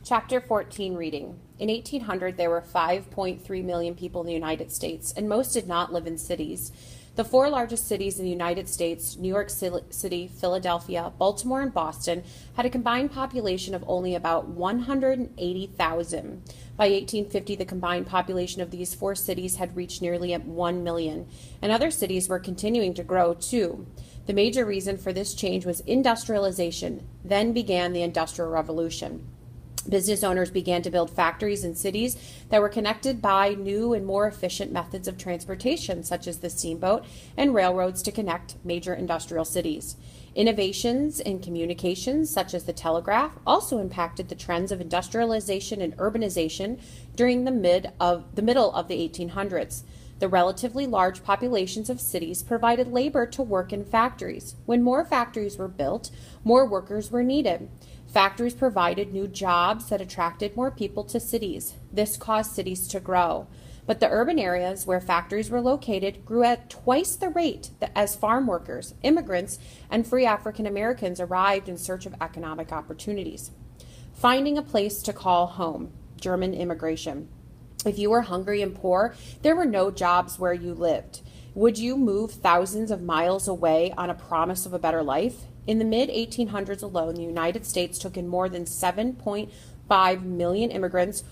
Chapter 14 reading. In 1800, there were 5.3 million people in the United States, and most did not live in cities. The four largest cities in the United States, New York City, Philadelphia, Baltimore, and Boston, had a combined population of only about 180,000. By 1850, the combined population of these four cities had reached nearly 1 million, and other cities were continuing to grow too. The major reason for this change was industrialization. Then began the Industrial Revolution. Business owners began to build factories in cities that were connected by new and more efficient methods of transportation, such as the steamboat and railroads to connect major industrial cities. Innovations in communications, such as the telegraph, also impacted the trends of industrialization and urbanization during the middle of the 1800s. The relatively large populations of cities provided labor to work in factories. When more factories were built, more workers were needed. Factories provided new jobs that attracted more people to cities. This caused cities to grow. But the urban areas where factories were located grew at twice the rate as farm workers, immigrants, and free African Americans arrived in search of economic opportunities. Finding a place to call home. German immigration. If you were hungry and poor, there were no jobs where you lived. Would you move thousands of miles away on a promise of a better life? In the mid-1800s alone, the United States took in more than 7.5 million immigrants,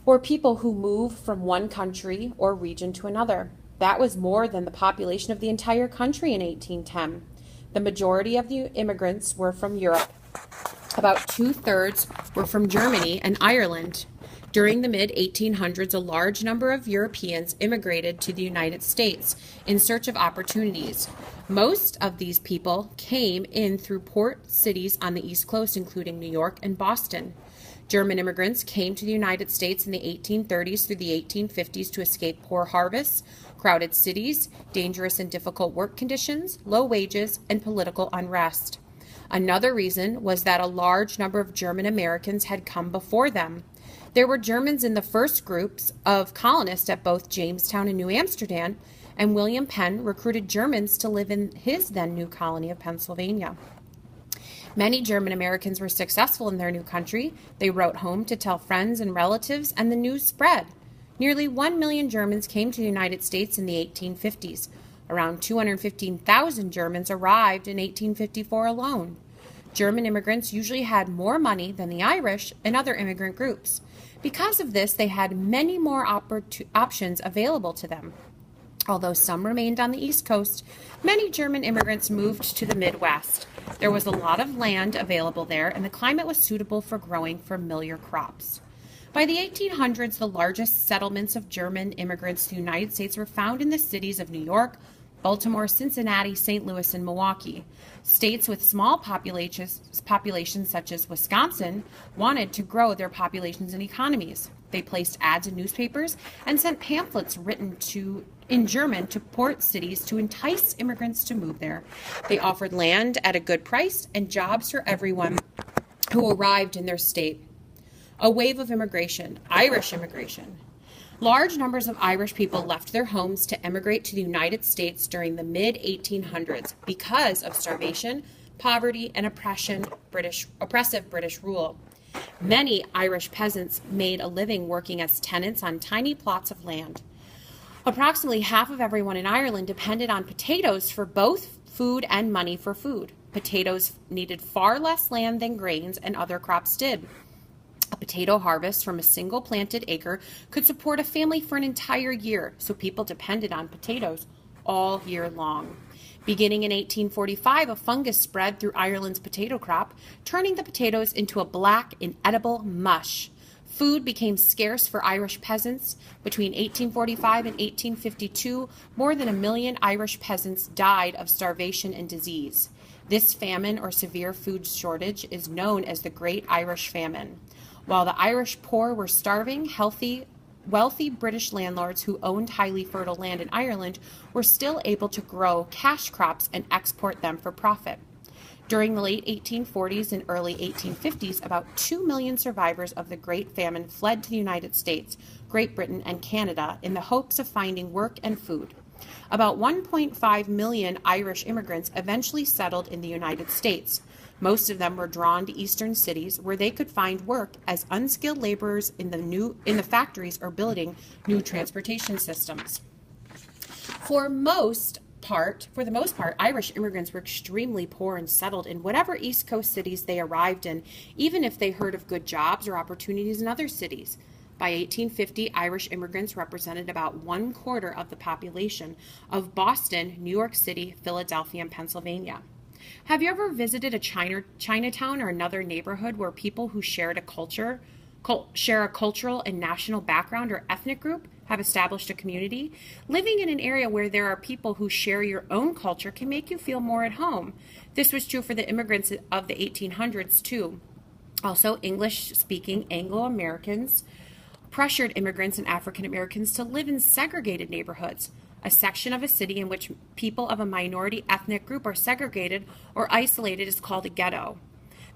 or people who moved from one country or region to another. That was more than the population of the entire country in 1810. The majority of the immigrants were from Europe. About two-thirds were from Germany and Ireland. During the mid-1800s, a large number of Europeans immigrated to the United States in search of opportunities. Most of these people came in through port cities on the East Coast, including New York and Boston. German immigrants came to the United States in the 1830s through the 1850s to escape poor harvests, crowded cities, dangerous and difficult work conditions, low wages, and political unrest. Another reason was that a large number of German Americans had come before them. There were Germans in the first groups of colonists at both Jamestown and New Amsterdam, and William Penn recruited Germans to live in his then new colony of Pennsylvania. Many German Americans were successful in their new country. They wrote home to tell friends and relatives, and the news spread. Nearly 1 million Germans came to the United States in the 1850s. Around 215,000 Germans arrived in 1854 alone. German immigrants usually had more money than the Irish and other immigrant groups. Because of this, they had many more options available to them. Although some remained on the East Coast, many German immigrants moved to the Midwest. There was a lot of land available there, and the climate was suitable for growing familiar crops. By the 1800s, the largest settlements of German immigrants to the United States were found in the cities of New York, Baltimore, Cincinnati, St. Louis, and Milwaukee. States with small populations such as Wisconsin wanted to grow their populations and economies. They placed ads in newspapers and sent pamphlets written in German to port cities to entice immigrants to move there. They offered land at a good price and jobs for everyone who arrived in their state. A wave of immigration, Irish immigration. Large numbers of Irish people left their homes to emigrate to the United States during the mid-1800s because of starvation, poverty, and oppressive British rule. Many Irish peasants made a living working as tenants on tiny plots of land. Approximately half of everyone in Ireland depended on potatoes for both food and money for food. Potatoes needed far less land than grains and other crops did. A potato harvest from a single planted acre could support a family for an entire year, so people depended on potatoes all year long. Beginning in 1845, a fungus spread through Ireland's potato crop, turning the potatoes into a black, inedible mush. Food became scarce for Irish peasants. Between 1845 and 1852, more than 1 million Irish peasants died of starvation and disease. This famine or severe food shortage is known as the Great Irish Famine. While the Irish poor were starving, wealthy British landlords who owned highly fertile land in Ireland were still able to grow cash crops and export them for profit. During the late 1840s and early 1850s, about 2 million survivors of the Great Famine fled to the United States, Great Britain, and Canada in the hopes of finding work and food. About 1.5 million Irish immigrants eventually settled in the United States. Most of them were drawn to eastern cities where they could find work as unskilled laborers in the factories or building new transportation systems. For the most part, Irish immigrants were extremely poor and settled in whatever East Coast cities they arrived in, even if they heard of good jobs or opportunities in other cities. By 1850, Irish immigrants represented about 1/4 of the population of Boston, New York City, Philadelphia, and Pennsylvania. Have you ever visited a Chinatown or another neighborhood where people who share a cultural and national background or ethnic group have established a community? Living in an area where there are people who share your own culture can make you feel more at home. This was true for the immigrants of the 1800s too. Also, English-speaking Anglo-Americans pressured immigrants and African Americans to live in segregated neighborhoods, a section of a city in which people of a minority ethnic group are segregated or isolated is called a ghetto.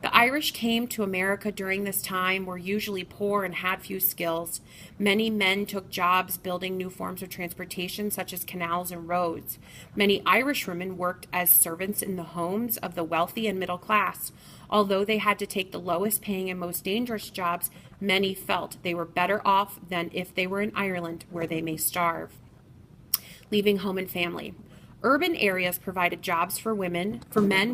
The Irish came to America during this time, were usually poor and had few skills. Many men took jobs building new forms of transportation, such as canals and roads. Many Irish women worked as servants in the homes of the wealthy and middle class. Although they had to take the lowest paying and most dangerous jobs, many felt they were better off than if they were in Ireland, where they may starve. Leaving home and family. Urban areas provided jobs for men,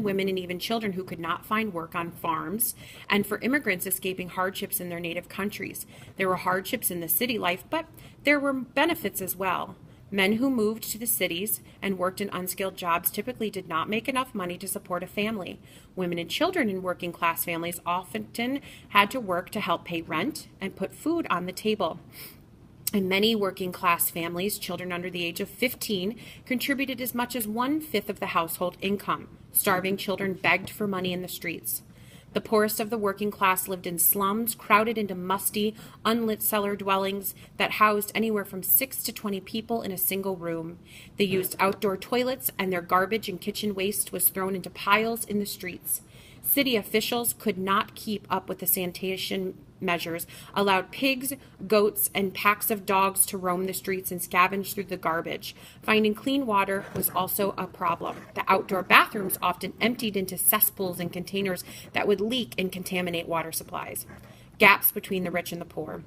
women, and even children who could not find work on farms, and for immigrants escaping hardships in their native countries. There were hardships in the city life, but there were benefits as well. Men who moved to the cities and worked in unskilled jobs typically did not make enough money to support a family. Women and children in working class families often had to work to help pay rent and put food on the table. In many working class families, children under the age of 15 contributed as much as 1/5 of the household income. Starving children begged for money in the streets. The poorest of the working class lived in slums, crowded into musty, unlit cellar dwellings that housed anywhere from 6 to 20 people in a single room. They used outdoor toilets, and their garbage and kitchen waste was thrown into piles in the streets. City officials could not keep up with the sanitation measures, allowed pigs, goats, and packs of dogs to roam the streets and scavenge through the garbage. Finding clean water was also a problem. The outdoor bathrooms often emptied into cesspools and containers that would leak and contaminate water supplies. Gaps between the rich and the poor.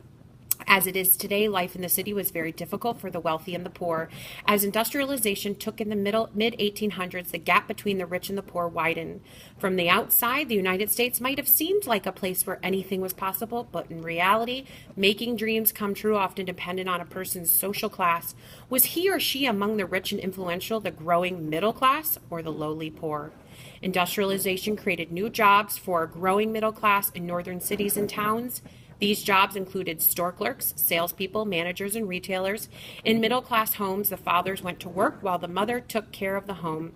As it is today, life in the city was very difficult for the wealthy and the poor. As industrialization took in the mid-1800s, the gap between the rich and the poor widened. From the outside, the United States might have seemed like a place where anything was possible, but in reality, making dreams come true often depended on a person's social class. Was he or she among the rich and influential, the growing middle class, or the lowly poor? Industrialization created new jobs for a growing middle class in northern cities and towns. These jobs included store clerks, salespeople, managers, and retailers. In middle-class homes, the fathers went to work while the mother took care of the home.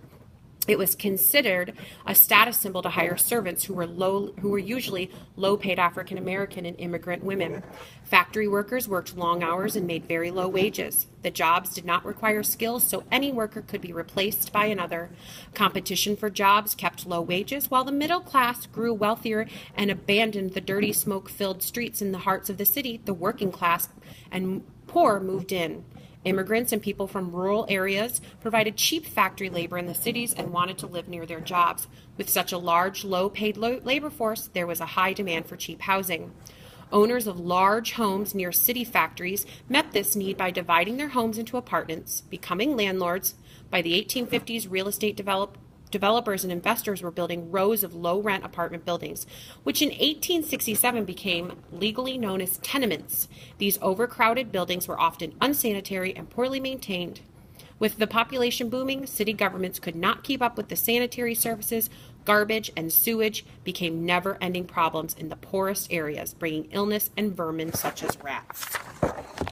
It was considered a status symbol to hire servants who were usually low-paid African American and immigrant women. Factory workers worked long hours and made very low wages. The jobs did not require skills, so any worker could be replaced by another. Competition for jobs kept low wages, while the middle class grew wealthier and abandoned the dirty, smoke-filled streets in the hearts of the city. The working class and poor moved in. Immigrants and people from rural areas provided cheap factory labor in the cities and wanted to live near their jobs. With such a large, low-paid labor force, there was a high demand for cheap housing. Owners of large homes near city factories met this need by dividing their homes into apartments, becoming landlords. By the 1850s, real estate developers and investors were building rows of low-rent apartment buildings, which in 1867 became legally known as tenements. These overcrowded buildings were often unsanitary and poorly maintained. With the population booming, city governments could not keep up with the sanitary services. Garbage and sewage became never-ending problems in the poorest areas, bringing illness and vermin such as rats.